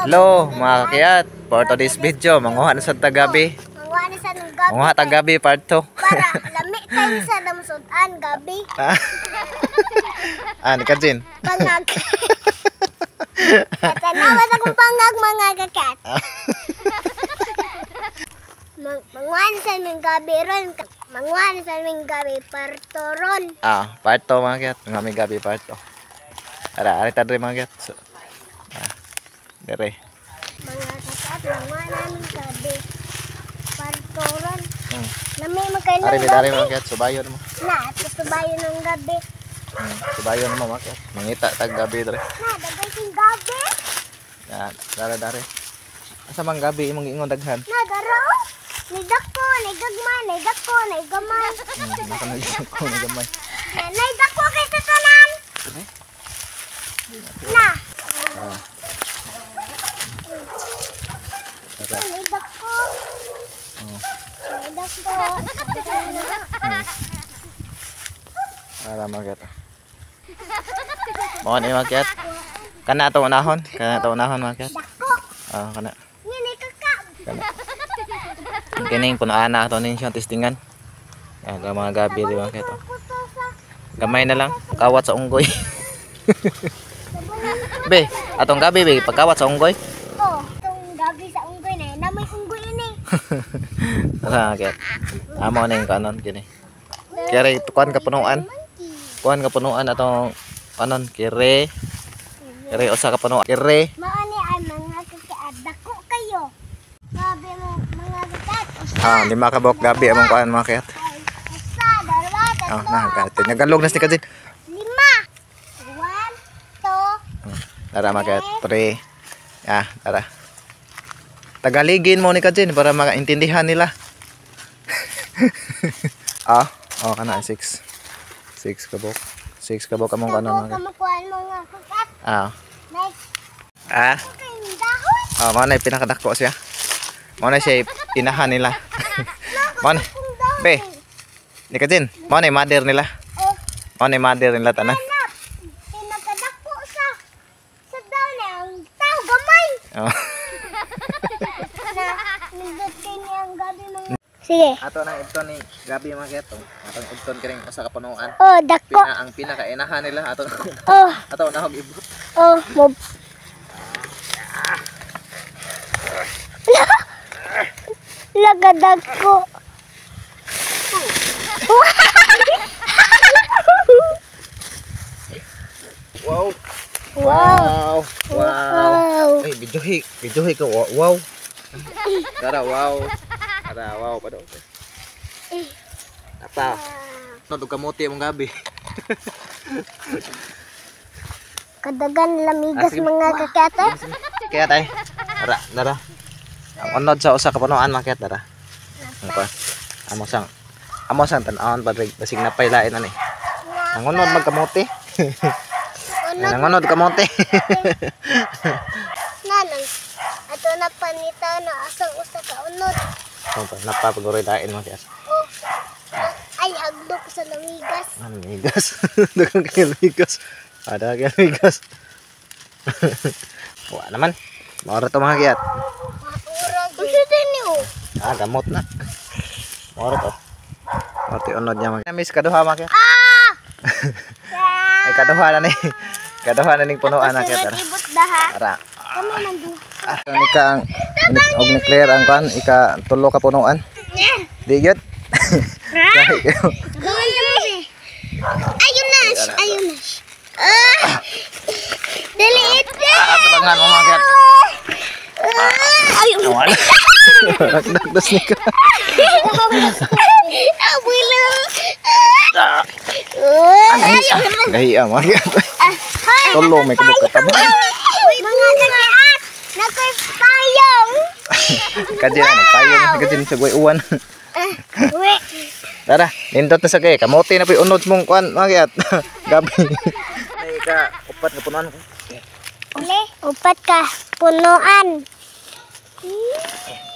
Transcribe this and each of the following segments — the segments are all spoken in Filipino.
Hello mga kakyat, for today's video, manguha na sa tagabi. Manguha na sa gabi. Manguha tagabi part 2. Para lami tayo sa damsudan gabi. Ni Kajin. Pangag. Tanawa sa kong pangag mga kakat. Manguha na sa aming gabi ron. Manguha na sa aming gabi parto ron. Part 2 mga kakyat, mga gabi part 2. Ari tadre mga kakyat. So, Dere. Mga kakat, manguha na aming gabi parto ron. Lami magkain ng Ari gabi. mga kakyat, subayon mo. Na, tutubayo ng gabi. Subayon mo mga kakyat. Mangita tag gabi dere. Na, dagay sing gabi. Yan, dare. Asa mang gabi imong ingon daghan? Na, daro. Nidako, nigagma, nidako, nigamay. Naka na ko na gamay. Nidako kay sa tanan. Na. Nidako. Nidako. Ara mga kakyat. Mo ni mga kakyat. Kana to unahon mga kakyat. Dako. Kana. Ngini kakak. Kining punaan na ito ninyo testingan. Yan, mga gabi di ba kito. Gamay na lang, pagkawat sa unggoy. Be, atong gabi be, pagkawat sa unggoy. Oh, itong gabi sa unggoy na, namoy unggoy ini. Tara, kaya. Amo na yung kanon, kini. Kaya kuhan ka punuan. Kuhan ka punuan atong kanon, kire. Kire, usa ka punuan. Kire. Maani ay mga kakak, dako kayo. Gabi mo, mga kakak. 5 ka buok gabi among kuhan mga kayat. Isa, dalawa, tatlo. Nagalog na si Kajin. 5. 1, 2, Tara mga kayat, 3. Tara. Tagaligin mo ni Kajin para makaintindihan nila. Kana 6. 6 ka buok. 6 ka buok among kuhan mga kayat. kamukuhan mga kakak. Next, kayong dahon. Mana pinakadako siya. Mana siya inahan nila. Mana be. Ni Kajin, mana mother nila. Oh, Mana mother nila tanan. anak. Pinakadako sa daw na ang tao gamay. Oh. Na, nindot kayo niya ang gabi mga... Sige. Ato nang ibton ni gabi mga keto. Atong ibton kining usa ka punuan. Oh, dako. Ang pinakainahan nila ato. Oh, Ato nahog ibot. oh, mob. Lagadag ko. Wow. Wow. Wow. Ay, biduhi ko. Wow. Tara, wow. Pa daw. Apa? Nod kamote mong gabi. Kadagan lamigas mga kakete. Kaya tay. Tara. Ang unod sa usa ka punuan mga ket tara. Apa? Amo sang tan-aon pa basig napay lain ani. Ang unod magkamote. Ang unod kamote. Nanang, ato na panita na asang usa ka unod. Napapaguroy lain mga ket. Oh, ay hagdok sa lamigas. Migas. Dagang kay migas. Ada kay migas. Wa naman. Mora to mga ket. Usa din niyo. Gamot na. Mora to. Mati unod niya mga. Miss kaduha mga ket. Ay kaduha na ni. Kaduha na ning punuan na ket. Ibot daha. Tara. Kami nandu. Ika ang og ni Claire ang kan ika tulo ka punuan. Di gyud. Ayun na. Daliit na. Tabangan mo mga ket. Ayun. Wala. Nagdas ni ka. Abuelo. Gahiya mga ket. Tulo may kabuk ka tabang. Mga kakaat. Nakoy payong. Kajin na nagpayong kajin sa guy-uwan. Uwi. Tara, nindot na sa kay. Kamote na po yung unod mong kuan, mga kiyat. Gabi. May ka, upat na punuan ko. Uli, upat ka. Punuan.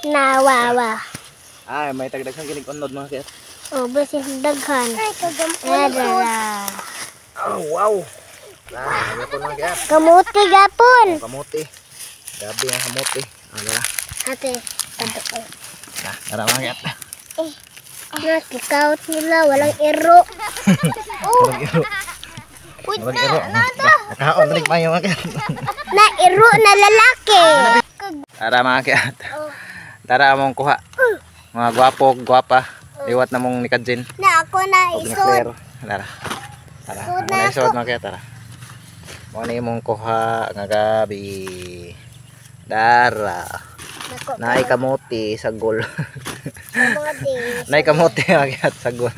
Nawawa. Ay, may tagdaghang kinig unod mga kiyat. O, basis daghan. Ay, kagampuan. Oh, wow. Nah, ano po mga kiyat. Kamuti gapon. Kamote. Gabi ang kamote. Dara. Ate, ito ko. Dara mangyat. Nakikawat nila, walang iro. Walang iro. Wait Walang iro. Nakaon rin pa yung mangyat. Na iro na lalaki. Dara mangyat. Oh. Dara among kuha. Mga gwapo, gwapa. Liwat na mong nikadjin. Na ako na O isod. binakler. Dara. Dara. Isod Amo na na isod ako. mangyat. Dara. Mo ni mong kuha nga gabi. Dara. Nako, Naay kamote sa gol. mga di. Naay kamote mangyat sa gol.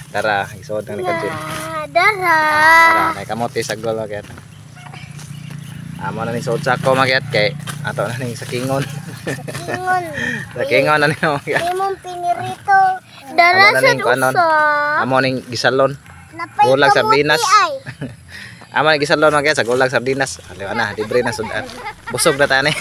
Dara, isod na nikadjin. Dara. Dara, naay kamote sa gol mangyat. Amo na ni sod sa ko mangyat kay ato na ning sakingon. Ingon. Sakingon na ni mangyat. Imong pinirito. Dara Amo na sa ning kanon. usa. Amo ning gisalon. Napay Gulag kamote sardinas. ay. Amo ning gisalon mangyat sa gulag sardinas. Aliwa na, libre na sudan. Busog na tani.